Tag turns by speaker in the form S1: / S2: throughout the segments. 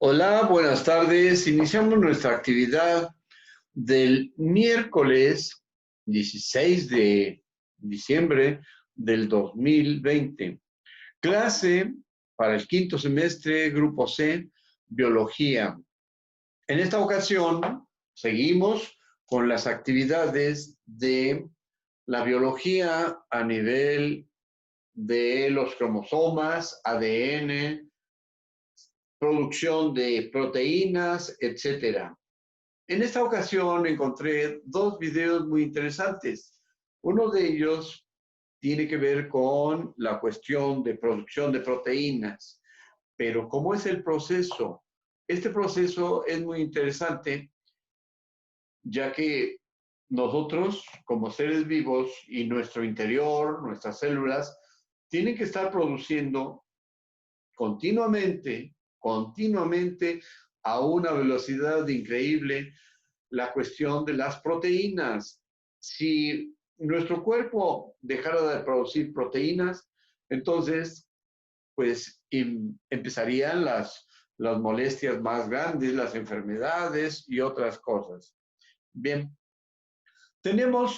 S1: Hola, buenas tardes. Iniciamos nuestra actividad del miércoles 16 de diciembre del 2020. Clase para el quinto semestre, Grupo C, Biología. En esta ocasión seguimos con las actividades de la biología a nivel de los cromosomas, ADN, producción de proteínas, etcétera. En esta ocasión encontré dos videos muy interesantes. Uno de ellos tiene que ver con la cuestión de producción de proteínas, pero ¿cómo es el proceso? Este proceso es muy interesante, ya que nosotros, como seres vivos y nuestro interior, nuestras células, tienen que estar produciendo continuamente, a una velocidad increíble, la cuestión de las proteínas. Si nuestro cuerpo dejara de producir proteínas, entonces, pues empezarían las molestias más grandes, las enfermedades y otras cosas. Bien, tenemos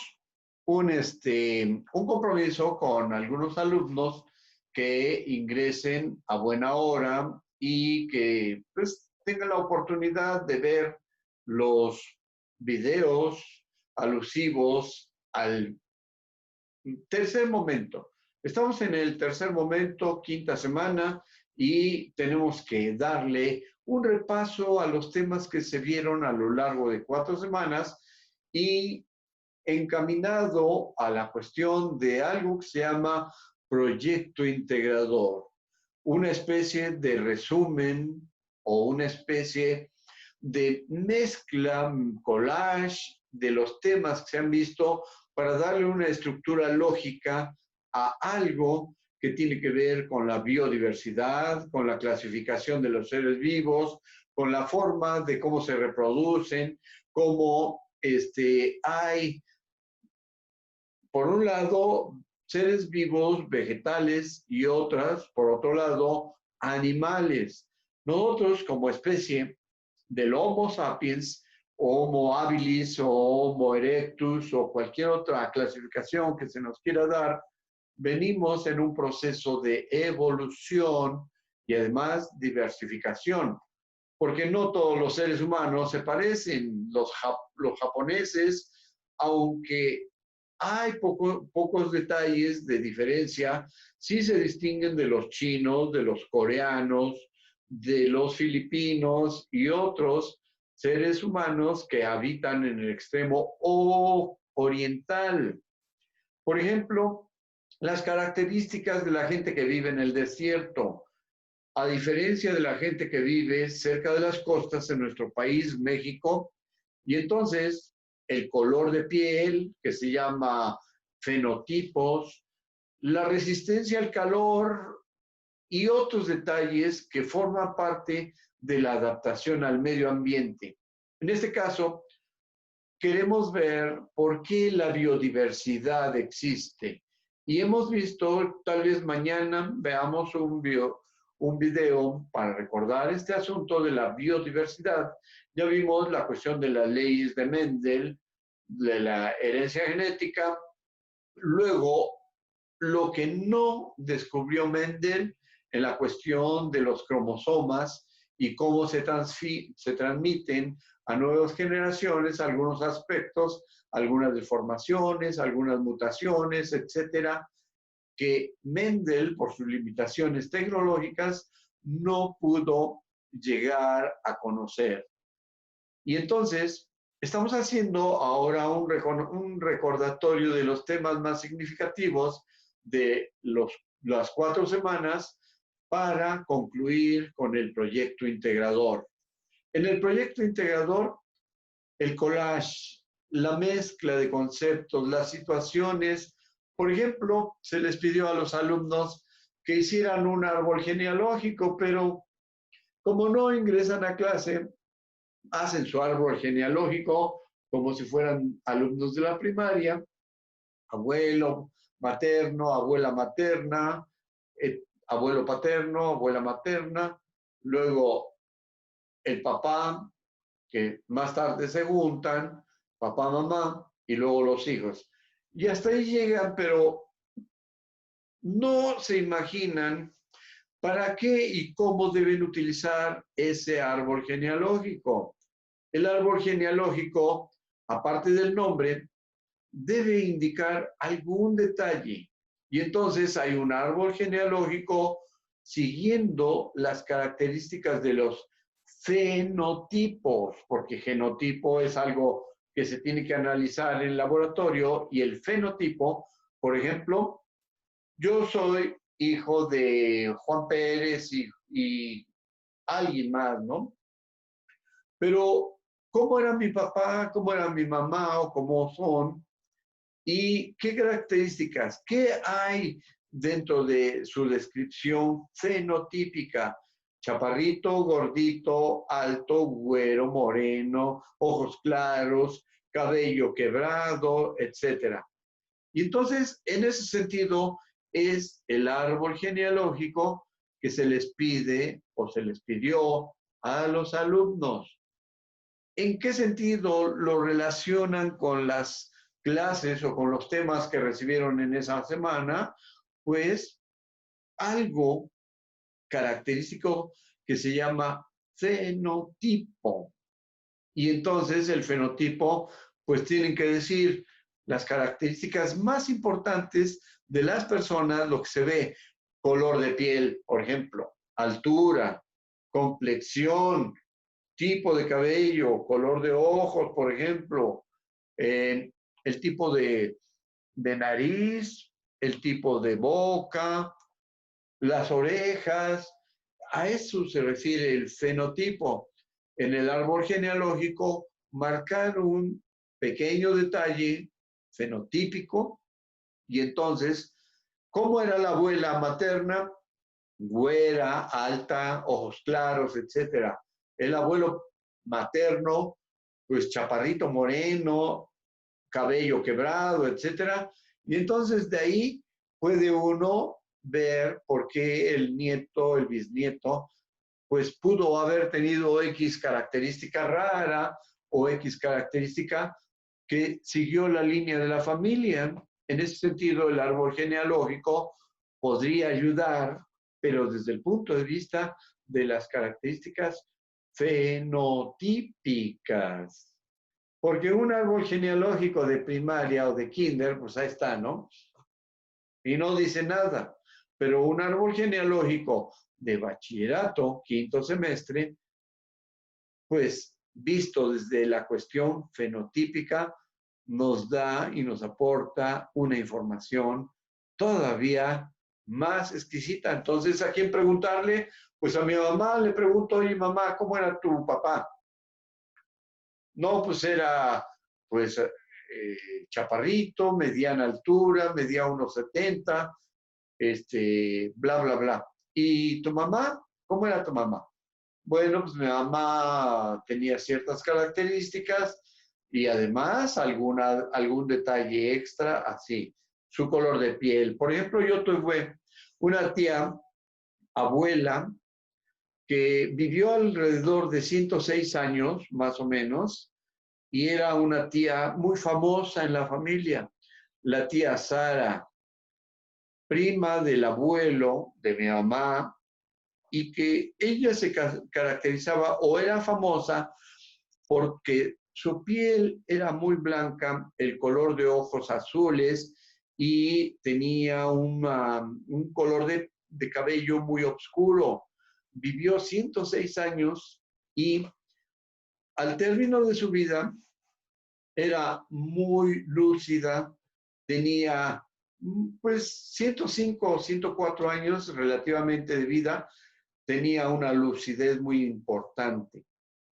S1: un compromiso con algunos alumnos que ingresen a buena hora y que pues, tengan la oportunidad de ver los videos alusivos al tercer momento. Estamos en el tercer momento, quinta semana, y tenemos que darle un repaso a los temas que se vieron a lo largo de 4 semanas y encaminado a la cuestión de algo que se llama proyecto integrador, una especie de resumen o una especie de mezcla, collage de los temas que se han visto para darle una estructura lógica a algo que tiene que ver con la biodiversidad, con la clasificación de los seres vivos, con la forma de cómo se reproducen, cómo hay por un lado, seres vivos, vegetales y otras, por otro lado, animales. Nosotros, como especie del Homo sapiens, o Homo habilis, o Homo erectus, o cualquier otra clasificación que se nos quiera dar, venimos en un proceso de evolución y además diversificación, porque no todos los seres humanos se parecen. Los japoneses, aunque hay pocos detalles de diferencia, sí se distinguen de los chinos, de los coreanos, de los filipinos y otros seres humanos que habitan en el extremo oriental. Por ejemplo, las características de la gente que vive en el desierto, a diferencia de la gente que vive cerca de las costas en nuestro país, México, y entonces el color de piel, que se llama fenotipos, la resistencia al calor y otros detalles que forman parte de la adaptación al medio ambiente. En este caso, queremos ver por qué la biodiversidad existe. Y hemos visto, tal vez mañana veamos un video para recordar este asunto de la biodiversidad. Ya vimos la cuestión de las leyes de Mendel, de la herencia genética. Luego, lo que no descubrió Mendel en la cuestión de los cromosomas y cómo se transmiten a nuevas generaciones algunos aspectos, algunas deformaciones, algunas mutaciones, etcétera, que Mendel, por sus limitaciones tecnológicas, no pudo llegar a conocer. Y entonces, estamos haciendo ahora un recordatorio de los temas más significativos de las 4 semanas para concluir con el proyecto integrador. En el proyecto integrador, el collage, la mezcla de conceptos, las situaciones. Por ejemplo, se les pidió a los alumnos que hicieran un árbol genealógico, pero como no ingresan a clase, hacen su árbol genealógico como si fueran alumnos de la primaria, abuelo materno, abuela materna, abuelo paterno, abuela materna, luego el papá, que más tarde se juntan, papá, mamá, y luego los hijos. Y hasta ahí llegan, pero no se imaginan para qué y cómo deben utilizar ese árbol genealógico. El árbol genealógico, aparte del nombre, debe indicar algún detalle. Y entonces hay un árbol genealógico siguiendo las características de los fenotipos, porque genotipo es algo que se tiene que analizar en el laboratorio y el fenotipo, por ejemplo, yo soy hijo de Juan Pérez y alguien más, ¿no? Pero, ¿cómo era mi papá? ¿Cómo era mi mamá? ¿O cómo son? ¿Y qué características? ¿Qué hay dentro de su descripción fenotípica? Chaparrito, gordito, alto, güero, moreno, ojos claros, cabello quebrado, etcétera. Y entonces, en ese sentido, es el árbol genealógico que se les pide o se les pidió a los alumnos. ¿En qué sentido lo relacionan con las clases o con los temas que recibieron en esa semana? Pues algo característico que se llama fenotipo. Y entonces el fenotipo, pues tienen que decir las características más importantes de las personas, lo que se ve, color de piel, por ejemplo, altura, complexión, tipo de cabello, color de ojos, por ejemplo, el tipo de nariz, el tipo de boca, las orejas. A eso se refiere el fenotipo. En el árbol genealógico, marcar un pequeño detalle fenotípico y entonces, ¿cómo era la abuela materna? Güera, alta, ojos claros, etcétera. El abuelo materno, pues chaparrito moreno, cabello quebrado, etcétera. Y entonces de ahí puede uno ver por qué el nieto, el bisnieto, pues pudo haber tenido X característica rara o X característica que siguió la línea de la familia. En ese sentido, el árbol genealógico podría ayudar, pero desde el punto de vista de las características fenotípicas. Porque un árbol genealógico de primaria o de kinder, pues ahí está, ¿no? Y no dice nada. Pero un árbol genealógico de bachillerato, quinto semestre, pues visto desde la cuestión fenotípica, nos da y nos aporta una información todavía más exquisita. Entonces, ¿a quién preguntarle? Pues a mi mamá le pregunto, oye, mamá, ¿cómo era tu papá? No, pues era, pues, chaparrito, mediana altura, medía unos 70, bla, bla, bla. ¿Y tu mamá? ¿Cómo era tu mamá? Bueno, pues mi mamá tenía ciertas características y además algún detalle extra, así, su color de piel. Por ejemplo, yo tuve una tía, abuela, que vivió alrededor de 106 años, más o menos, y era una tía muy famosa en la familia, la tía Sara, prima del abuelo de mi mamá, y que ella se caracterizaba o era famosa porque su piel era muy blanca, el color de ojos azules y tenía un color de cabello muy oscuro. Vivió 106 años y al término de su vida era muy lúcida, tenía pues 105 o 104 años relativamente de vida, tenía una lucidez muy importante.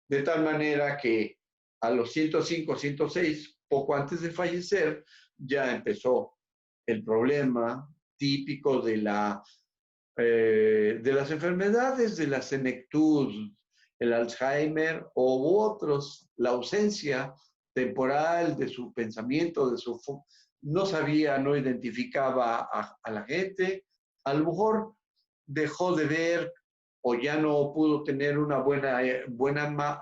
S1: De tal manera que a los 105, 106, poco antes de fallecer, ya empezó el problema típico de las enfermedades, de la senectud, el Alzheimer u otros, la ausencia temporal de su pensamiento, no sabía, no identificaba a la gente, a lo mejor dejó de ver o ya no pudo tener una buena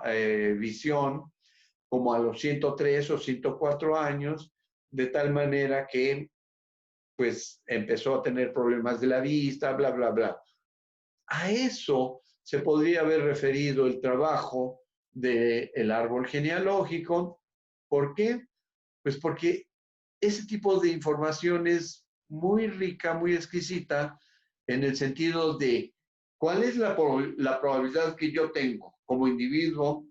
S1: visión como a los 103 o 104 años, de tal manera que pues empezó a tener problemas de la vista, bla, bla, bla. A eso se podría haber referido el trabajo del árbol genealógico. ¿Por qué? Pues porque ese tipo de información es muy rica, muy exquisita, en el sentido de cuál es la probabilidad que yo tengo como individuo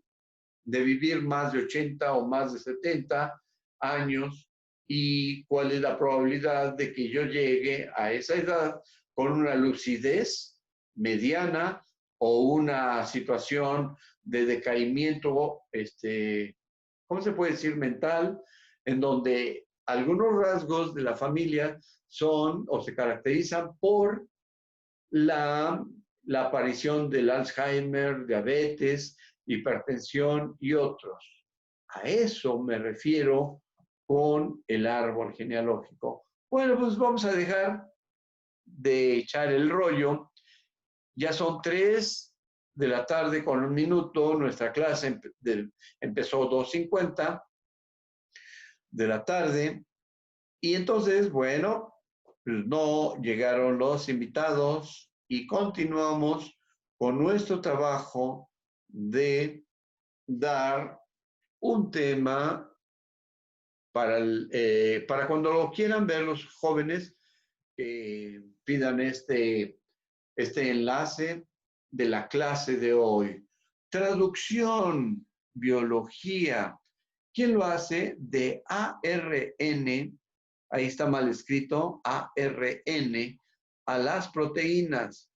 S1: de vivir más de 80 o más de 70 años y cuál es la probabilidad de que yo llegue a esa edad con una lucidez mediana o una situación de decaimiento, ¿cómo se puede decir? Mental, en donde algunos rasgos de la familia son o se caracterizan por la aparición del Alzheimer, diabetes, hipertensión y otros. A eso me refiero con el árbol genealógico. Bueno, pues vamos a dejar de echar el rollo. Ya son 3 de la tarde con 1 minuto. Nuestra clase empezó 2:50 de la tarde. Y entonces, bueno, pues no llegaron los invitados y continuamos con nuestro trabajo de dar un tema para cuando lo quieran ver los jóvenes, pidan este enlace de la clase de hoy. Traducción, biología. ¿Quién lo hace? De ARN, ahí está mal escrito, ARN, a las proteínas.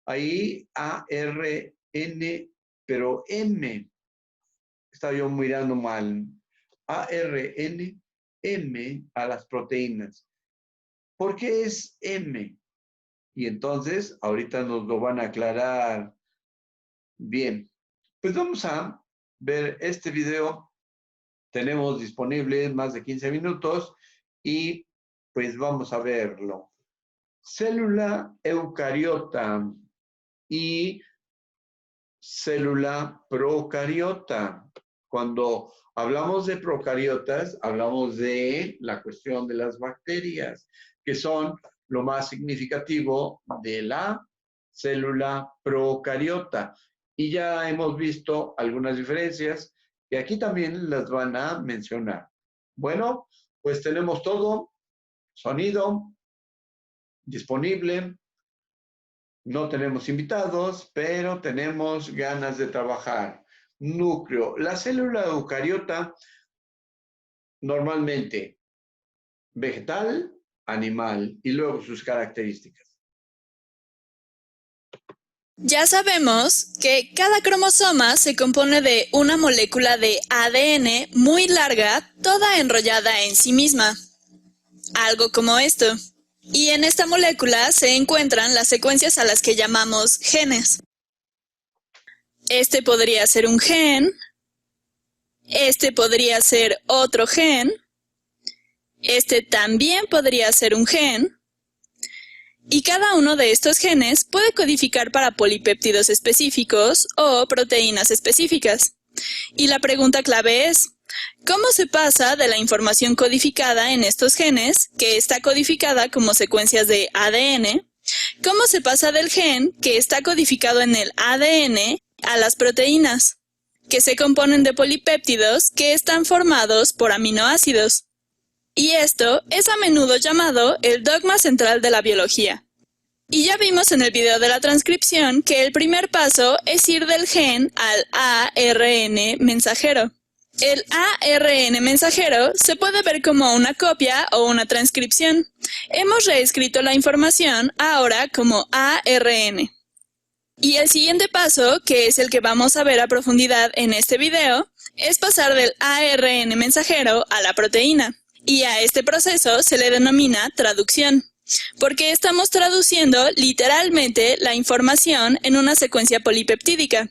S1: Ahí ARN, pero M, estaba yo mirando mal. ARN, M a las proteínas. ¿Por qué es M? Y entonces, ahorita nos lo van a aclarar. Bien, pues vamos a ver este video. Tenemos disponible más de 15 minutos y pues vamos a verlo. Célula eucariota y célula procariota. Cuando hablamos de procariotas, hablamos de la cuestión de las bacterias, que son lo más significativo de la célula procariota. Y ya hemos visto algunas diferencias que aquí también las van a mencionar. Bueno, pues tenemos todo, sonido disponible. No tenemos invitados, pero tenemos ganas de trabajar. Núcleo. La célula eucariota, normalmente vegetal, animal, y luego sus características.
S2: Ya sabemos que cada cromosoma se compone de una molécula de ADN muy larga, toda enrollada en sí misma. Algo como esto. Y en esta molécula se encuentran las secuencias a las que llamamos genes. Este podría ser un gen, este podría ser otro gen, este también podría ser un gen, y cada uno de estos genes puede codificar para polipéptidos específicos o proteínas específicas. Y la pregunta clave es, ¿cómo se pasa de la información codificada en estos genes, que está codificada como secuencias de ADN, cómo se pasa del gen que está codificado en el ADN a las proteínas, que se componen de polipéptidos que están formados por aminoácidos? Y esto es a menudo llamado el dogma central de la biología. Y ya vimos en el video de la transcripción que el primer paso es ir del gen al ARN mensajero. El ARN mensajero se puede ver como una copia o una transcripción. Hemos reescrito la información ahora como ARN. Y el siguiente paso, que es el que vamos a ver a profundidad en este video, es pasar del ARN mensajero a la proteína. Y a este proceso se le denomina traducción, porque estamos traduciendo literalmente la información en una secuencia polipeptídica.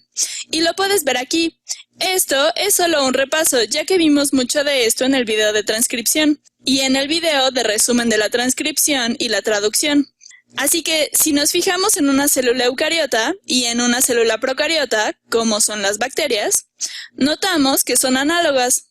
S2: Y lo puedes ver aquí. Esto es solo un repaso, ya que vimos mucho de esto en el video de transcripción y en el video de resumen de la transcripción y la traducción. Así que si nos fijamos en una célula eucariota y en una célula procariota, como son las bacterias, notamos que son análogas.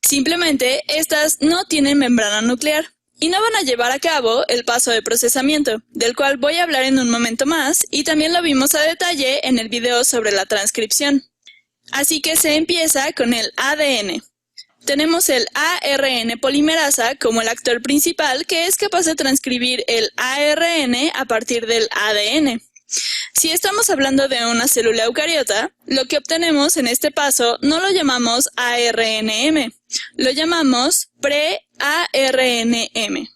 S2: Simplemente, estas no tienen membrana nuclear y no van a llevar a cabo el paso de procesamiento, del cual voy a hablar en un momento más, y también lo vimos a detalle en el video sobre la transcripción. Así que se empieza con el ADN. Tenemos el ARN polimerasa como el actor principal que es capaz de transcribir el ARN a partir del ADN. Si estamos hablando de una célula eucariota, lo que obtenemos en este paso no lo llamamos ARNM, lo llamamos pre-ARNM,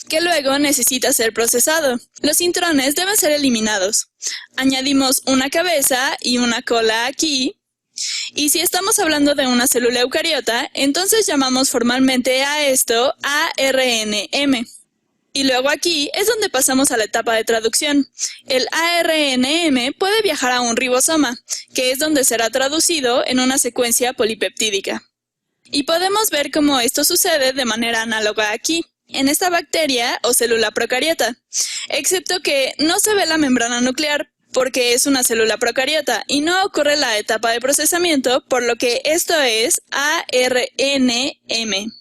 S2: que luego necesita ser procesado. Los intrones deben ser eliminados. Añadimos una cabeza y una cola aquí. Y si estamos hablando de una célula eucariota, entonces llamamos formalmente a esto ARNM. Y luego aquí es donde pasamos a la etapa de traducción. El ARNM puede viajar a un ribosoma, que es donde será traducido en una secuencia polipeptídica. Y podemos ver cómo esto sucede de manera análoga aquí, en esta bacteria o célula procariota, excepto que no se ve la membrana nuclear, porque es una célula procariota y no ocurre la etapa de procesamiento, por lo que esto es ARNM.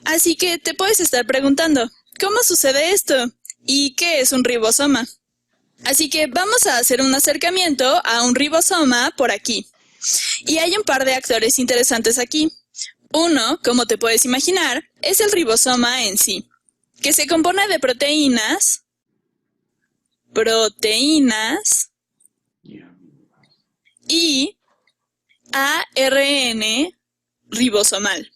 S2: Así que te puedes estar preguntando, ¿cómo sucede esto? ¿Y qué es un ribosoma? Así que vamos a hacer un acercamiento a un ribosoma por aquí. Y hay un par de actores interesantes aquí. Uno, como te puedes imaginar, es el ribosoma en sí, que se compone de proteínas y ARN ribosomal.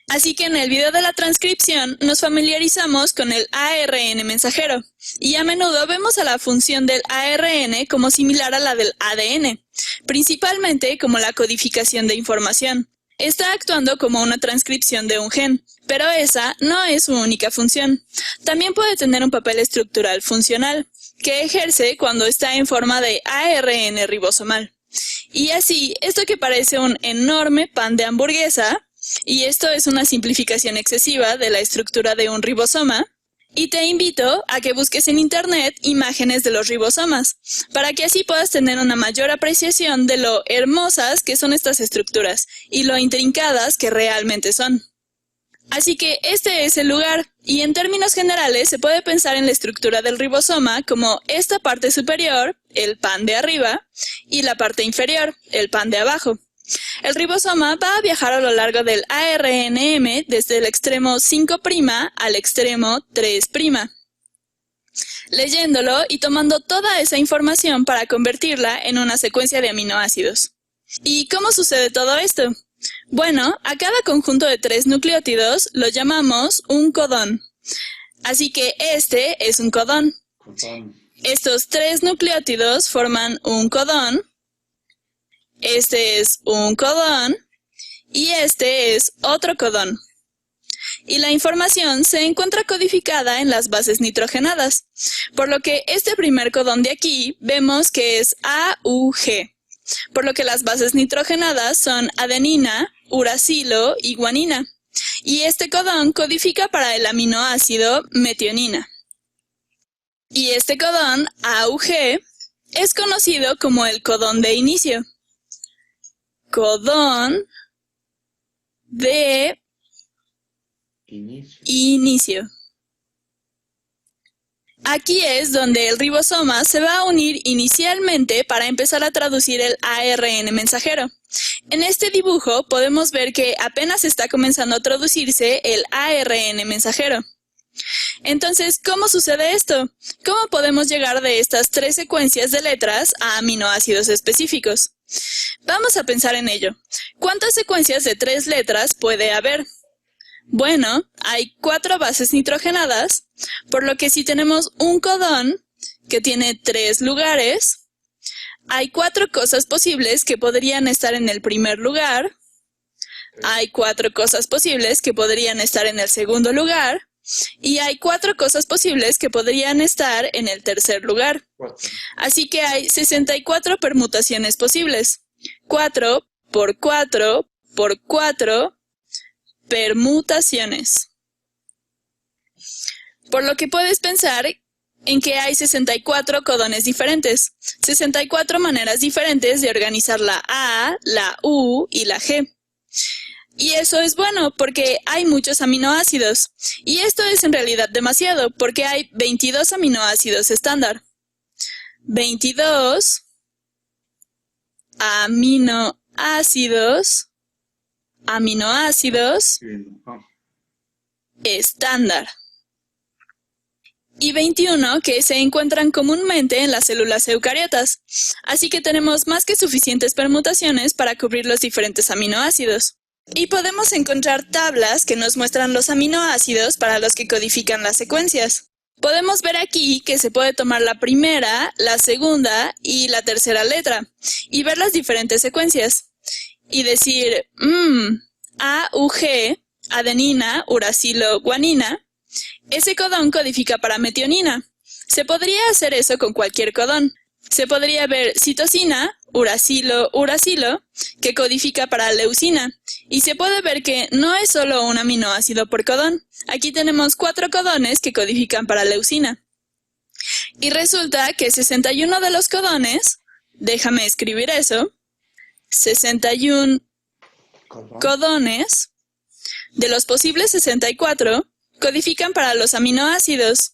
S2: Así que en el video de la transcripción nos familiarizamos con el ARN mensajero y a menudo vemos a la función del ARN como similar a la del ADN, principalmente como la codificación de información. Está actuando como una transcripción de un gen, pero esa no es su única función. También puede tener un papel estructural funcional, que ejerce cuando está en forma de ARN ribosomal. Y así, esto que parece un enorme pan de hamburguesa, y esto es una simplificación excesiva de la estructura de un ribosoma, y te invito a que busques en internet imágenes de los ribosomas, para que así puedas tener una mayor apreciación de lo hermosas que son estas estructuras y lo intrincadas que realmente son. Así que este es el lugar, y en términos generales se puede pensar en la estructura del ribosoma como esta parte superior, el pan de arriba, y la parte inferior, el pan de abajo. El ribosoma va a viajar a lo largo del ARNM desde el extremo 5' al extremo 3', leyéndolo y tomando toda esa información para convertirla en una secuencia de aminoácidos. ¿Y cómo sucede todo esto? Bueno, a cada conjunto de 3 nucleótidos lo llamamos un codón. Así que este es un codón. Estos 3 nucleótidos forman un codón. Este es un codón y este es otro codón. Y la información se encuentra codificada en las bases nitrogenadas, por lo que este primer codón de aquí vemos que es AUG, por lo que las bases nitrogenadas son adenina, uracilo y guanina, y este codón codifica para el aminoácido metionina. Y este codón AUG es conocido como el codón de inicio. Codón de inicio. Aquí es donde el ribosoma se va a unir inicialmente para empezar a traducir el ARN mensajero. En este dibujo podemos ver que apenas está comenzando a traducirse el ARN mensajero. Entonces, ¿cómo sucede esto? ¿Cómo podemos llegar de estas 3 secuencias de letras a aminoácidos específicos? Vamos a pensar en ello. ¿Cuántas secuencias de 3 letras puede haber? Bueno, hay 4 bases nitrogenadas, por lo que si tenemos un codón que tiene 3 lugares, hay 4 cosas posibles que podrían estar en el primer lugar, hay 4 cosas posibles que podrían estar en el segundo lugar, y hay 4 cosas posibles que podrían estar en el tercer lugar. Así que hay 64 permutaciones posibles. 4 por 4 por 4 permutaciones. Por lo que puedes pensar en que hay 64 codones diferentes, 64 maneras diferentes de organizar la A, la U y la G. Y eso es bueno porque hay muchos aminoácidos. Y esto es en realidad demasiado porque hay 22 aminoácidos estándar. 22 aminoácidos estándar. Y 21 que se encuentran comúnmente en las células eucariotas. Así que tenemos más que suficientes permutaciones para cubrir los diferentes aminoácidos. Y podemos encontrar tablas que nos muestran los aminoácidos para los que codifican las secuencias. Podemos ver aquí que se puede tomar la primera, la segunda y la tercera letra y ver las diferentes secuencias. Y decir, AUG, adenina, uracilo, guanina. Ese codón codifica para metionina. Se podría hacer eso con cualquier codón. Se podría ver citosina, uracilo, que codifica para leucina. Y se puede ver que no es solo un aminoácido por codón. Aquí tenemos 4 codones que codifican para leucina. Y resulta que 61 de los codones, déjame escribir eso, 61 codones de los posibles 64 codifican para los aminoácidos.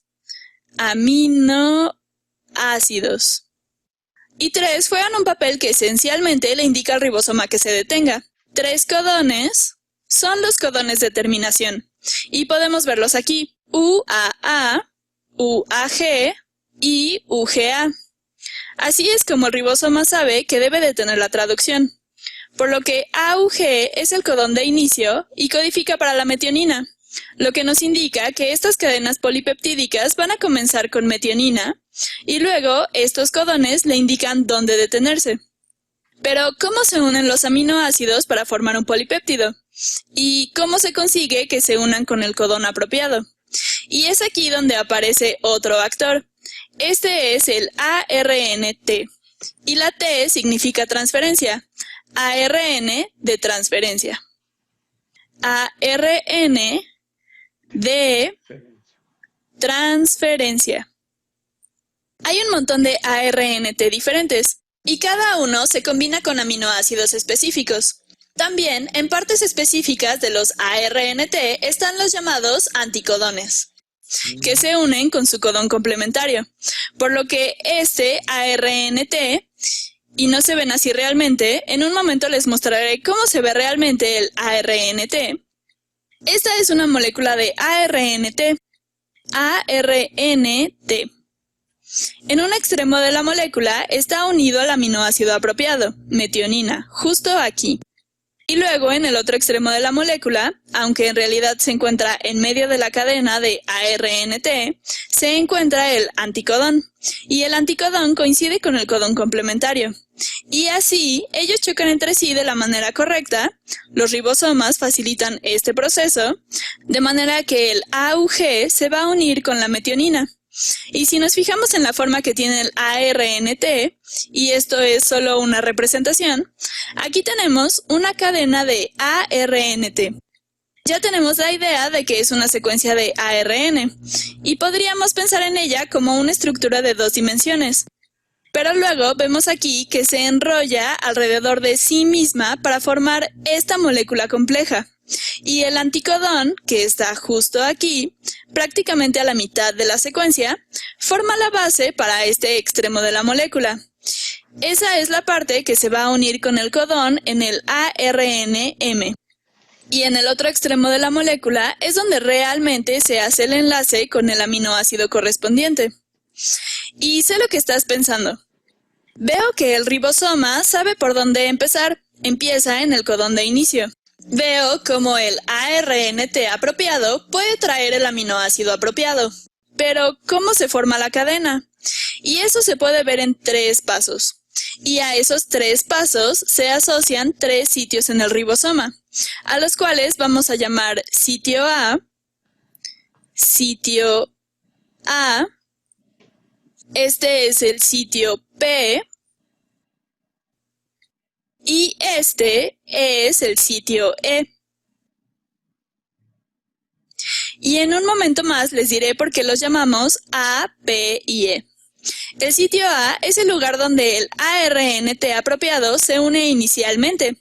S2: Y 3 juegan un papel que esencialmente le indica al ribosoma que se detenga. 3 codones son los codones de terminación. Y podemos verlos aquí. UAA, UAG y UGA. Así es como el ribosoma sabe que debe detener la traducción. Por lo que AUG es el codón de inicio y codifica para la metionina. Lo que nos indica que estas cadenas polipeptídicas van a comenzar con metionina y luego estos codones le indican dónde detenerse. Pero, ¿cómo se unen los aminoácidos para formar un polipéptido? ¿Y cómo se consigue que se unan con el codón apropiado? Y es aquí donde aparece otro actor. Este es el ARNT. Y la T significa transferencia. ARN de transferencia. ARN de transferencia. Hay un montón de ARNT diferentes, y cada uno se combina con aminoácidos específicos. También, en partes específicas de los ARNT están los llamados anticodones, que se unen con su codón complementario, por lo que este ARNT, y no se ven así realmente, en un momento les mostraré cómo se ve realmente el ARNT. Esta es una molécula de ARNT. En un extremo de la molécula está unido al aminoácido apropiado, metionina, justo aquí. Y luego en el otro extremo de la molécula, aunque en realidad se encuentra en medio de la cadena de ARNT, se encuentra el anticodón. Y el anticodón coincide con el codón complementario. Y así, ellos chocan entre sí de la manera correcta. Los ribosomas facilitan este proceso, de manera que el AUG se va a unir con la metionina. Y si nos fijamos en la forma que tiene el ARNT, y esto es solo una representación, aquí tenemos una cadena de ARNT. Ya tenemos la idea de que es una secuencia de ARN, y podríamos pensar en ella como una estructura de 2 dimensiones. Pero luego vemos aquí que se enrolla alrededor de sí misma para formar esta molécula compleja. Y el anticodón, que está justo aquí, prácticamente a la mitad de la secuencia, forma la base para este extremo de la molécula. Esa es la parte que se va a unir con el codón en el ARNM. Y en el otro extremo de la molécula es donde realmente se hace el enlace con el aminoácido correspondiente. Y sé lo que estás pensando. Veo que el ribosoma sabe por dónde empezar. Empieza en el codón de inicio. Veo cómo el ARNT apropiado puede traer el aminoácido apropiado. Pero, ¿cómo se forma la cadena? Y eso se puede ver en 3 pasos. Y a esos 3 pasos se asocian 3 sitios en el ribosoma, a los cuales vamos a llamar sitio A, este es el sitio P, y este es el sitio E. Y en un momento más les diré por qué los llamamos A, P y E. El sitio A es el lugar donde el ARNT apropiado se une inicialmente.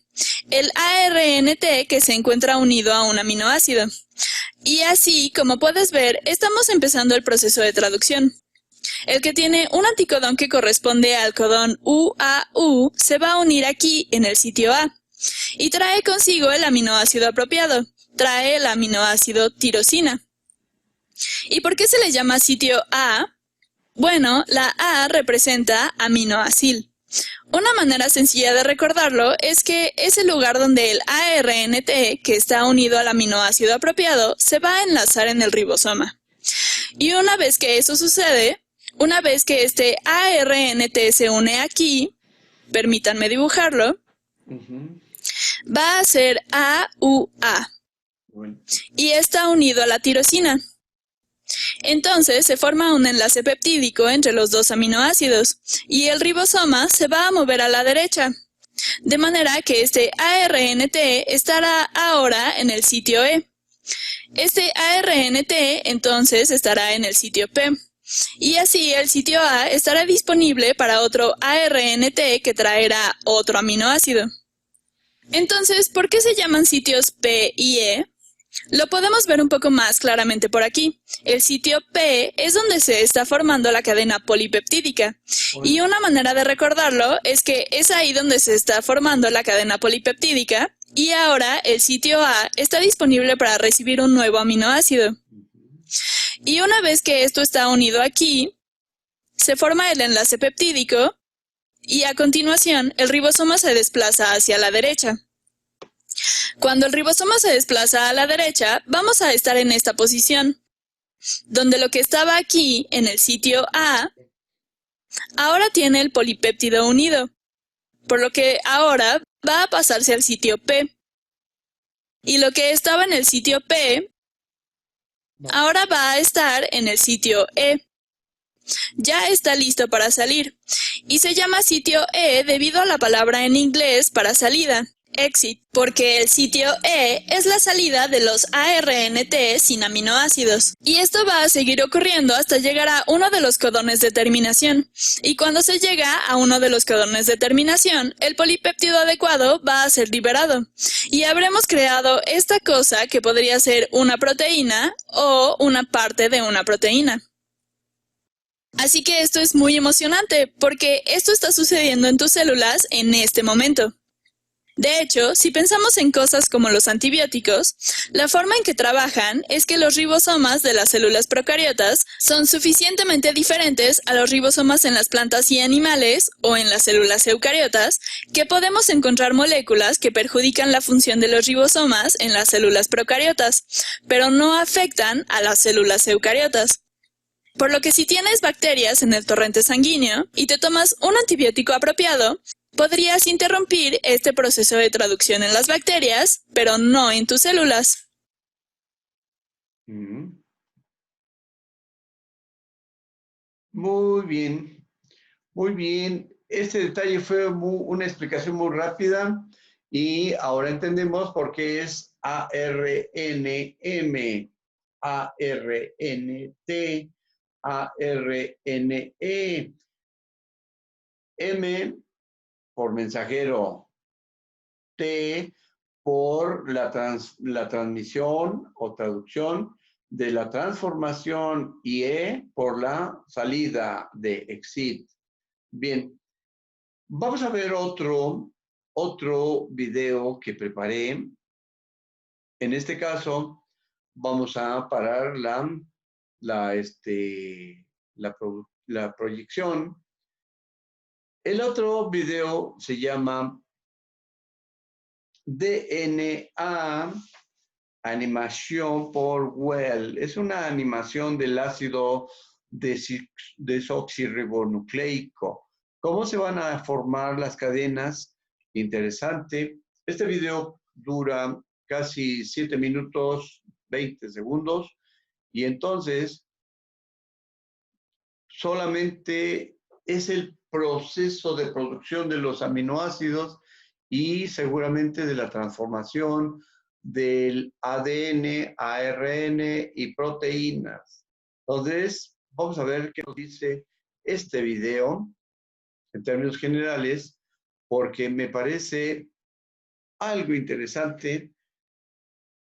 S2: El ARNT que se encuentra unido a un aminoácido. Y así, como puedes ver, estamos empezando el proceso de traducción. El que tiene un anticodón que corresponde al codón UAU se va a unir aquí en el sitio A y trae consigo el aminoácido apropiado. Trae el aminoácido tirosina. ¿Y por qué se le llama sitio A? Bueno, la A representa aminoacil. Una manera sencilla de recordarlo es que es el lugar donde el ARNT, que está unido al aminoácido apropiado, se va a enlazar en el ribosoma. Y una vez que eso sucede, una vez que este ARNT se une aquí, permítanme dibujarlo, va a ser AUA.
S1: Bueno.
S2: Y está unido a la tirosina. Entonces se forma un enlace peptídico entre los dos aminoácidos y el ribosoma se va a mover a la derecha, de manera que este ARNT estará ahora en el sitio E. Este ARNT entonces estará en el sitio P. Y así el sitio A estará disponible para otro ARNT que traerá otro aminoácido. Entonces, ¿por qué se llaman sitios P y E? Lo podemos ver un poco más claramente por aquí. El sitio P es donde se está formando la cadena polipeptídica. Y una manera de recordarlo es que es ahí donde se está formando la cadena polipeptídica y ahora el sitio A está disponible para recibir un nuevo aminoácido. Y una vez que esto está unido aquí, se forma el enlace peptídico y a continuación el ribosoma se desplaza hacia la derecha. Cuando el ribosoma se desplaza a la derecha, vamos a estar en esta posición, donde lo que estaba aquí, en el sitio A, ahora tiene el polipéptido unido, por lo que ahora va a pasarse al sitio P. Y lo que estaba en el sitio P, ahora va a estar en el sitio E. Ya está listo para salir, y se llama sitio E debido a la palabra en inglés para salida. Exit, porque el sitio E es la salida de los ARNT sin aminoácidos. Y esto va a seguir ocurriendo hasta llegar a uno de los codones de terminación. Y cuando se llega a uno de los codones de terminación, el polipéptido adecuado va a ser liberado. Y habremos creado esta cosa que podría ser una proteína o una parte de una proteína. Así que esto es muy emocionante, porque esto está sucediendo en tus células en este momento. De hecho, si pensamos en cosas como los antibióticos, la forma en que trabajan es que los ribosomas de las células procariotas son suficientemente diferentes a los ribosomas en las plantas y animales o en las células eucariotas que podemos encontrar moléculas que perjudican la función de los ribosomas en las células procariotas, pero no afectan a las células eucariotas. Por lo que si tienes bacterias en el torrente sanguíneo y te tomas un antibiótico apropiado, podrías interrumpir este proceso de traducción en las bacterias, pero no en tus células.
S1: Muy bien, muy bien. Este detalle fue una explicación muy rápida y ahora entendemos por qué es ARNM, ARNT, ARNE, M por mensajero, T por la transmisión o traducción de la transformación y E por la salida de exit. Bien, vamos a ver otro video que preparé. En este caso, vamos a parar la proyección. El otro video se llama DNA animación por Well. Es una animación del ácido desoxirribonucleico. ¿Cómo se van a formar las cadenas? Interesante. Este video dura casi 7 minutos 20 segundos y entonces solamente es el proceso de producción de los aminoácidos y seguramente de la transformación del ADN, ARN y proteínas. Entonces, vamos a ver qué nos dice este video en términos generales, porque me parece algo interesante.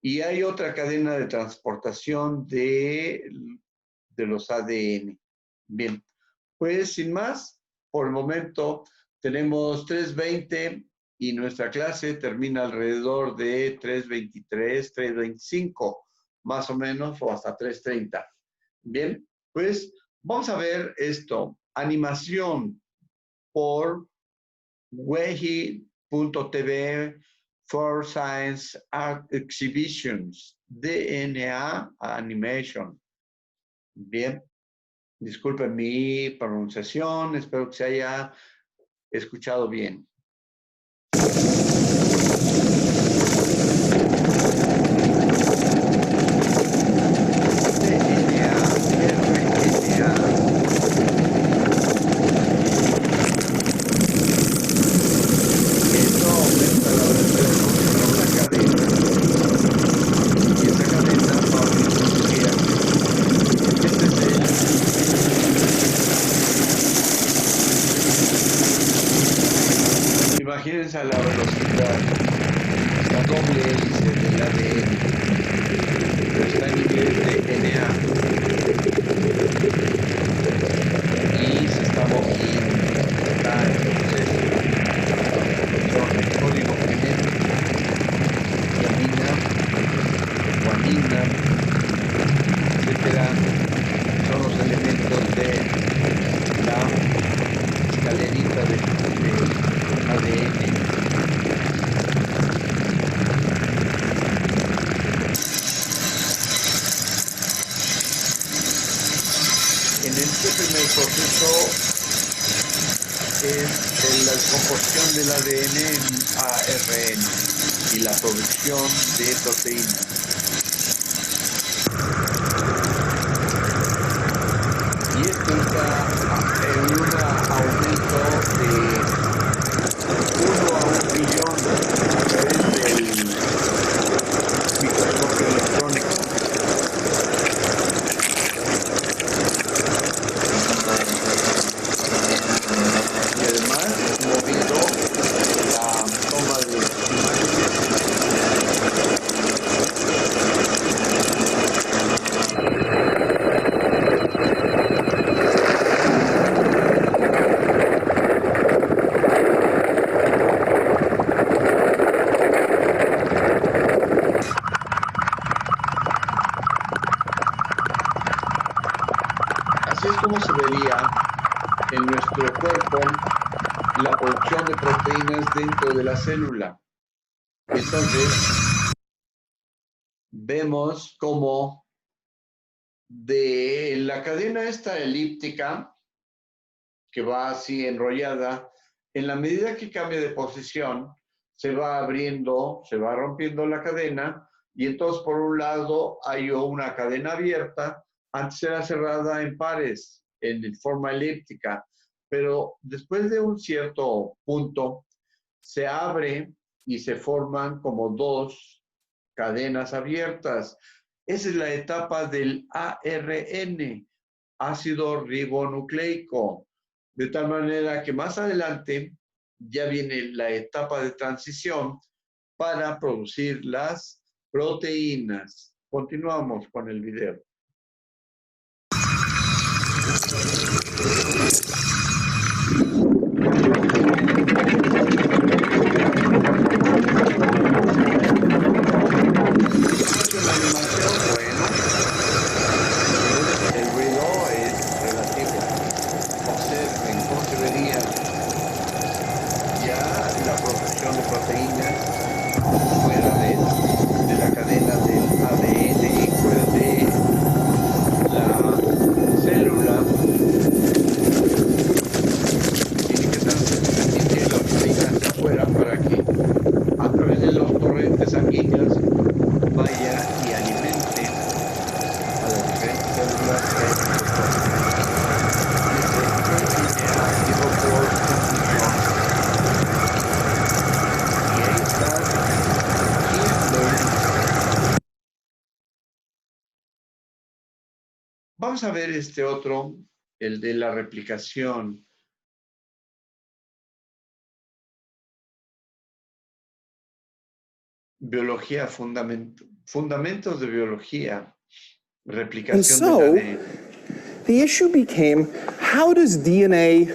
S1: Y hay otra cadena de transportación de los ADN. Bien, pues sin más, por el momento tenemos 3:20 y nuestra clase termina alrededor de 3:23, 3:25, más o menos, o hasta 3:30. Bien, pues vamos a ver esto. Animación por wehi.tv for Science Art Exhibitions, DNA Animation. Bien, disculpen mi pronunciación, espero que se haya escuchado bien. Imagínense a la velocidad, la doble hélice del ADN, está en inglés DNA, y se está moviendo, está en proceso, son el código genético, tiamina, guanina, etcétera, son los elementos de la escalerita de ADN. En este primer proceso es la descomposición del ADN en ARN y la producción de proteínas. Y esto está en un aumento de 1 a 1 millón a través del microscopio electrónico. Y además, moviendo la toma de imágenes. Así es como se vería en nuestro cuerpo la producción de proteínas dentro de la célula. Entonces, vemos como de la cadena esta elíptica, que va así enrollada, en la medida que cambia de posición, se va abriendo, se va rompiendo la cadena, y entonces por un lado hay una cadena abierta. Antes era cerrada en pares, en forma elíptica, pero después de un cierto punto se abre y se forman como dos cadenas abiertas. Esa es la etapa del ARN, ácido ribonucleico, de tal manera que más adelante ya viene la etapa de transición para producir las proteínas. Continuamos con el video. La animación, bueno, el reloj es relativo. Observen cómo se vería ya la producción de proteínas fuera de la cadena del ADN y fuera de la célula. Vamos a ver este otro, el de la replicación. Biología, fundamentos de biología, replicación del ADN.
S3: The issue became, how does DNA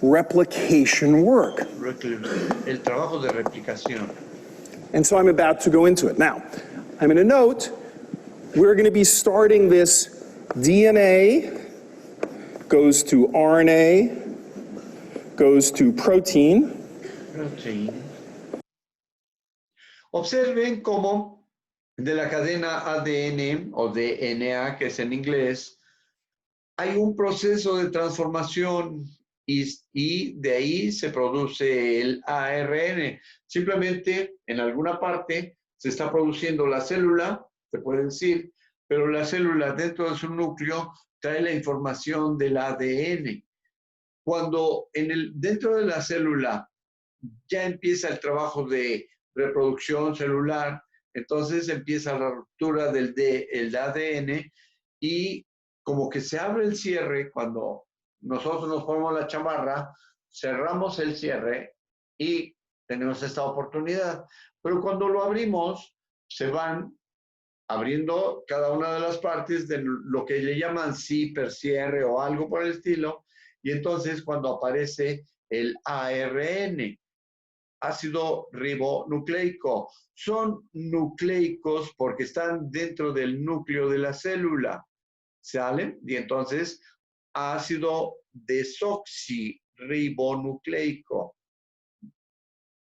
S3: replication work?
S1: El trabajo de replicación.
S3: And so I'm about to go into it. Now, I'm going to note, we're going to be starting this DNA goes to RNA, goes to protein.
S1: Observen cómo de la cadena ADN o DNA, que es en inglés, hay un proceso de transformación y de ahí se produce el ARN. Simplemente en alguna parte se está produciendo la célula, se puede decir, pero la célula dentro de su núcleo trae la información del ADN. Cuando dentro de la célula ya empieza el trabajo de reproducción celular, entonces empieza la ruptura del ADN y como que se abre el cierre cuando nosotros nos ponemos la chamarra, cerramos el cierre y tenemos esta oportunidad. Pero cuando lo abrimos, se van abriendo cada una de las partes de lo que le llaman zipper, cierre o algo por el estilo, y entonces cuando aparece el ARN, ácido ribonucleico, son nucleicos porque están dentro del núcleo de la célula, ¿sale? Y entonces ácido desoxirribonucleico,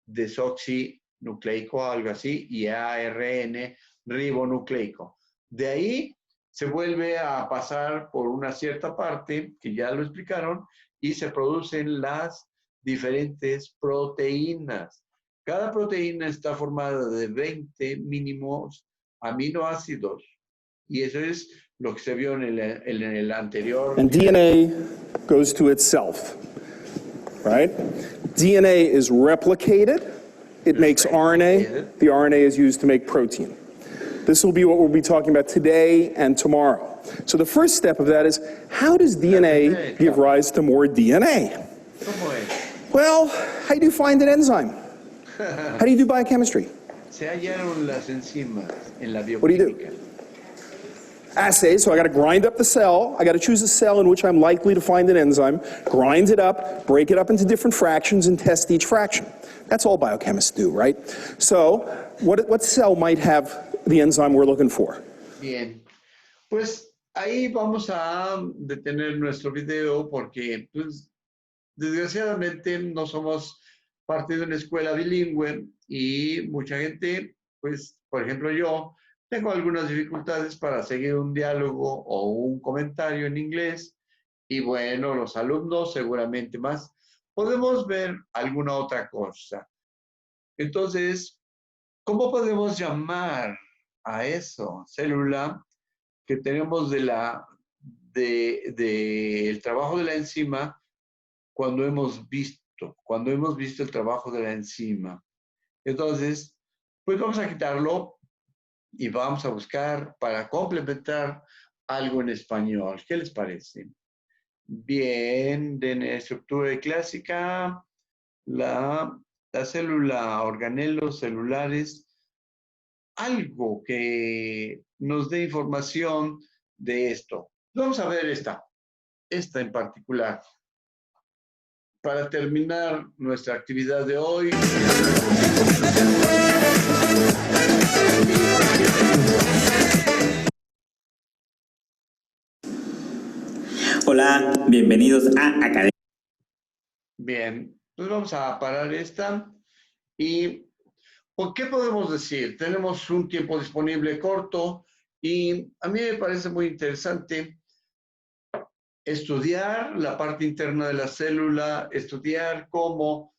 S1: desoxinucleico, algo así, y ARN ribonucleico. De ahí se vuelve a pasar por una cierta parte, que ya lo explicaron, y se producen las diferentes proteínas. Cada proteína está formada de 20 mínimos aminoácidos. Y eso es lo que se vio en el anterior.
S3: And DNA goes to itself, right? DNA is replicated. It makes RNA. The RNA is used to make protein. This will be what we'll be talking about today and tomorrow. So the first step of that is, how does DNA give rise to more DNA? Well, how do you find an enzyme? How do you do biochemistry?
S1: Se hallaron las enzimas en la bioquímica.
S3: What do you do? Assays, so I got to grind up the cell. I got to choose a cell in which I'm likely to find an enzyme, grind it up, break it up into different fractions, and test each fraction. That's all biochemists do, right? So what cell might have the enzyme we're looking for?
S1: Bien, pues ahí vamos a detener nuestro video porque pues, desgraciadamente no somos parte de una escuela bilingüe y mucha gente, pues, por ejemplo yo, tengo algunas dificultades para seguir un diálogo o un comentario en inglés y bueno, los alumnos seguramente más. Podemos ver alguna otra cosa. Entonces, ¿cómo podemos llamar a eso? Célula que tenemos del trabajo de la enzima cuando hemos visto el trabajo de la enzima. Entonces, pues vamos a quitarlo y vamos a buscar para complementar algo en español. ¿Qué les parece? Bien, de estructura clásica, la célula, organelos celulares, algo que nos dé información de esto. Vamos a ver esta en particular. Para terminar nuestra actividad de hoy.
S4: Hola, bienvenidos a Academia.
S1: Bien, pues vamos a parar esta. ¿Y por qué podemos decir? Tenemos un tiempo disponible corto y a mí me parece muy interesante estudiar la parte interna de la célula, estudiar cómo,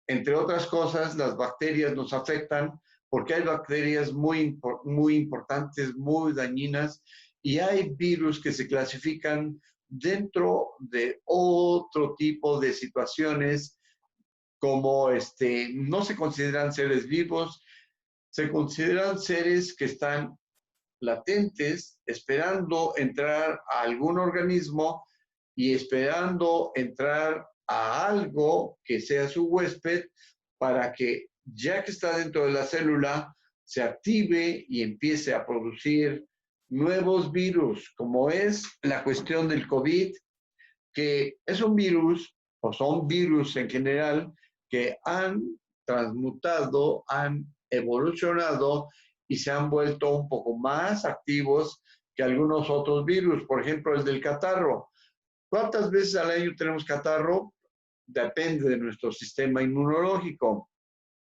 S1: entre otras cosas, las bacterias nos afectan, porque hay bacterias muy importantes, muy dañinas, y hay virus que se clasifican dentro de otro tipo de situaciones, como no se consideran seres vivos, se consideran seres que están latentes, esperando entrar a algún organismo y esperando entrar a algo que sea su huésped para que, ya que está dentro de la célula, se active y empiece a producir nuevos virus, como es la cuestión del COVID, que es un virus, o son virus en general, que han transmutado, han evolucionado y se han vuelto un poco más activos que algunos otros virus. Por ejemplo, el del catarro. ¿Cuántas veces al año tenemos catarro? Depende de nuestro sistema inmunológico.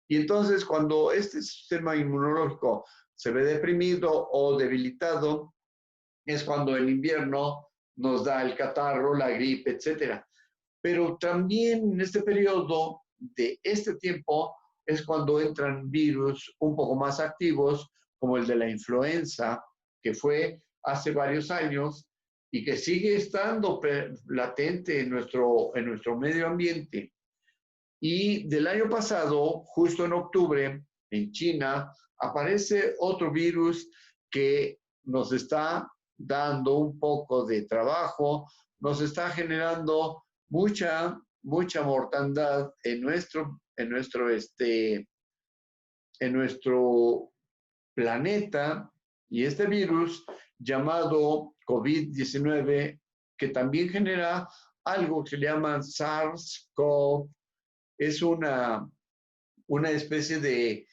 S1: Y entonces, cuando este sistema inmunológico se ve deprimido o debilitado, es cuando el invierno nos da el catarro, la gripe, etc. Pero también en este periodo de este tiempo es cuando entran virus un poco más activos, como el de la influenza, que fue hace varios años y que sigue estando latente en nuestro medio ambiente. Y del año pasado, justo en octubre, en China, aparece otro virus que nos está dando un poco de trabajo, nos está generando mucha mortandad en nuestro planeta, y este virus llamado COVID-19, que también genera algo que se llama SARS-CoV, es una especie de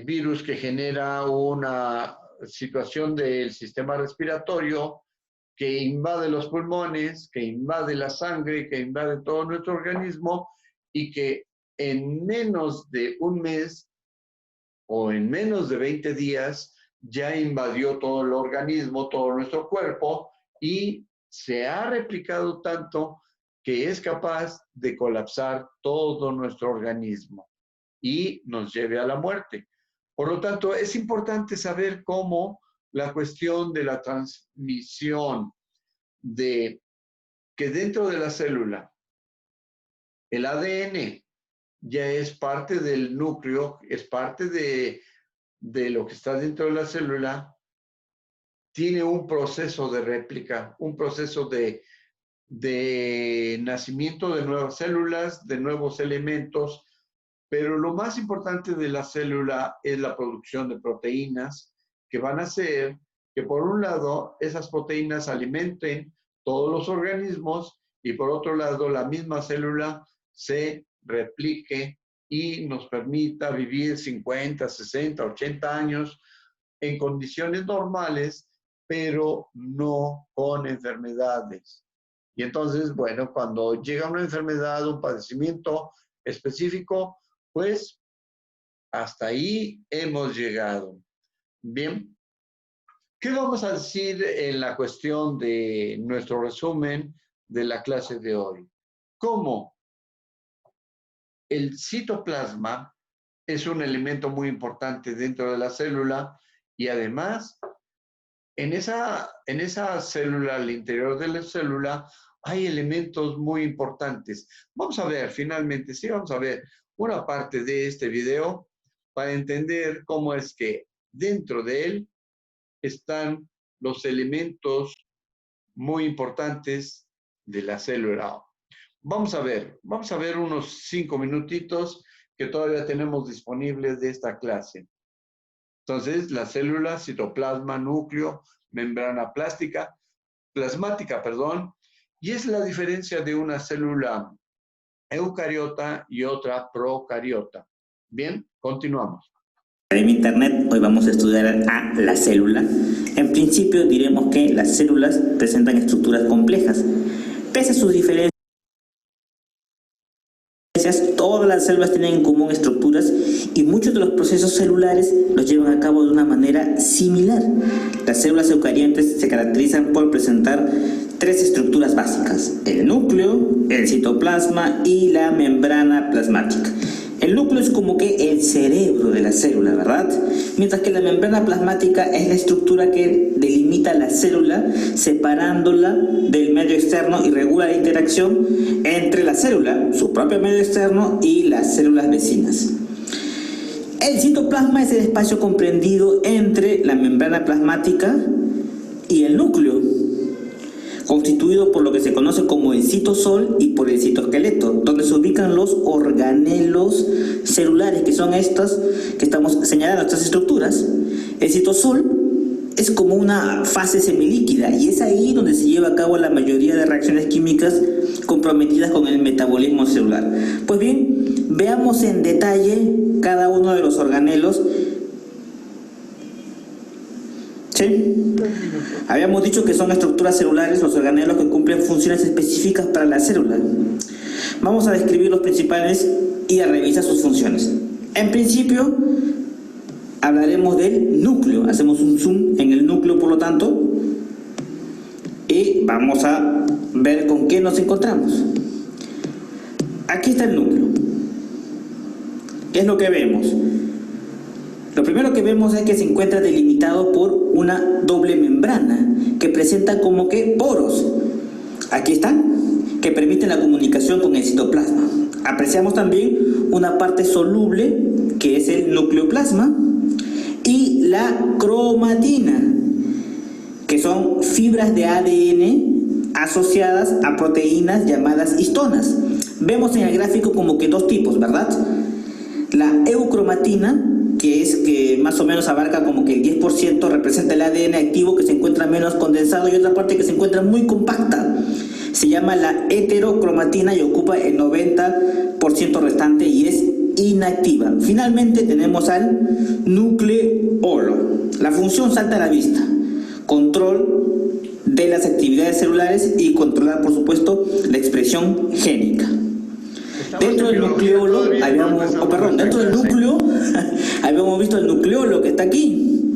S1: virus que genera una situación del sistema respiratorio que invade los pulmones, que invade la sangre, que invade todo nuestro organismo y que en menos de un mes o en menos de 20 días ya invadió todo el organismo, todo nuestro cuerpo, y se ha replicado tanto que es capaz de colapsar todo nuestro organismo y nos lleve a la muerte. Por lo tanto, es importante saber cómo la cuestión de la transmisión de que dentro de la célula el ADN ya es parte del núcleo, es parte de lo que está dentro de la célula, tiene un proceso de réplica, un proceso de nacimiento de nuevas células, de nuevos elementos, pero lo más importante de la célula es la producción de proteínas que van a hacer que, por un lado, esas proteínas alimenten todos los organismos y, por otro lado, la misma célula se replique y nos permita vivir 50, 60, 80 años en condiciones normales, pero no con enfermedades. Y entonces, bueno, cuando llega una enfermedad, un padecimiento específico, pues hasta ahí hemos llegado. Bien, ¿qué vamos a decir en la cuestión de nuestro resumen de la clase de hoy? ¿Cómo el citoplasma es un elemento muy importante dentro de la célula y además en esa célula, al interior de la célula, hay elementos muy importantes? Vamos a ver, finalmente, sí, vamos a ver una parte de este video para entender cómo es que dentro de él están los elementos muy importantes de la célula. Vamos a ver unos 5 minutitos que todavía tenemos disponibles de esta clase. Entonces, la célula, citoplasma, núcleo, membrana plasmática, y es la diferencia de una célula eucariota y otra procariota. Bien, continuamos.
S4: En Internet hoy vamos a estudiar a la célula. En principio diremos que las células presentan estructuras complejas. Pese a sus diferencias, todas las células tienen en común estructuras y muchos de los procesos celulares los llevan a cabo de una manera similar. Las células eucariontes se caracterizan por presentar 3 estructuras básicas: el núcleo, el citoplasma y la membrana plasmática. El núcleo es como que el cerebro de la célula, ¿verdad? Mientras que la membrana plasmática es la estructura que delimita la célula, separándola del medio externo y regula la interacción entre la célula, su propio medio externo, y las células vecinas. El citoplasma es el espacio comprendido entre la membrana plasmática y el núcleo, constituido por lo que se conoce como el citosol y por el citoesqueleto, donde se ubican los organelos celulares, que son estas que estamos señalando, estas estructuras. El citosol es como una fase semilíquida y es ahí donde se lleva a cabo la mayoría de reacciones químicas comprometidas con el metabolismo celular. Pues bien, veamos en detalle cada uno de los organelos. ¿Sí? Habíamos dicho que son estructuras celulares, los organelos que cumplen funciones específicas para la célula. Vamos a describir los principales y a revisar sus funciones. En principio, hablaremos del núcleo. Hacemos un zoom en el núcleo, por lo tanto, y vamos a ver con qué nos encontramos. Aquí está el núcleo. ¿Qué es lo que vemos? Lo primero que vemos es que se encuentra delimitado por una doble membrana que presenta como que poros. Aquí están, que permiten la comunicación con el citoplasma. Apreciamos también una parte soluble, que es el nucleoplasma, y la cromatina, que son fibras de ADN asociadas a proteínas llamadas histonas. Vemos en el gráfico como que dos tipos, ¿verdad? La eucromatina, que más o menos abarca como que el 10%, representa el ADN activo que se encuentra menos condensado, y otra parte que se encuentra muy compacta se llama la heterocromatina y ocupa el 90% restante y es inactiva. Finalmente tenemos al nucleolo. La función salta a la vista: control de las actividades celulares y controlar, por supuesto, la expresión génica. Dentro del nucleolo dentro del núcleo habíamos visto el nucleolo que está aquí.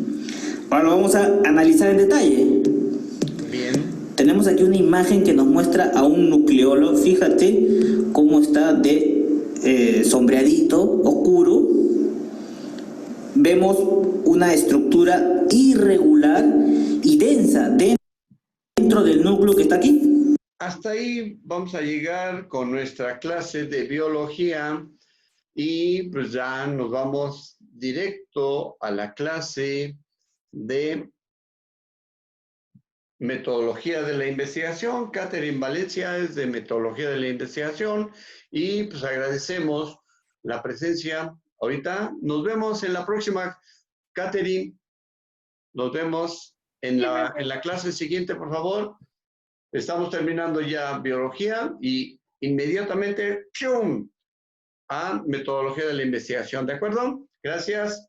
S4: Ahora lo vamos a analizar en detalle.
S1: Bien.
S4: Tenemos aquí una imagen que nos muestra a un nucleolo. Fíjate cómo está de sombreadito, oscuro. Vemos una estructura irregular y densa dentro del núcleo que está aquí.
S1: Hasta ahí vamos a llegar con nuestra clase de biología y pues ya nos vamos directo a la clase de metodología de la investigación. Catherine Valencia es de metodología de la investigación y pues agradecemos la presencia. Ahorita nos vemos en la próxima, Catherine. Nos vemos en la clase siguiente, por favor. Estamos terminando ya biología y inmediatamente ¡pium!, a metodología de la investigación. ¿De acuerdo? Gracias.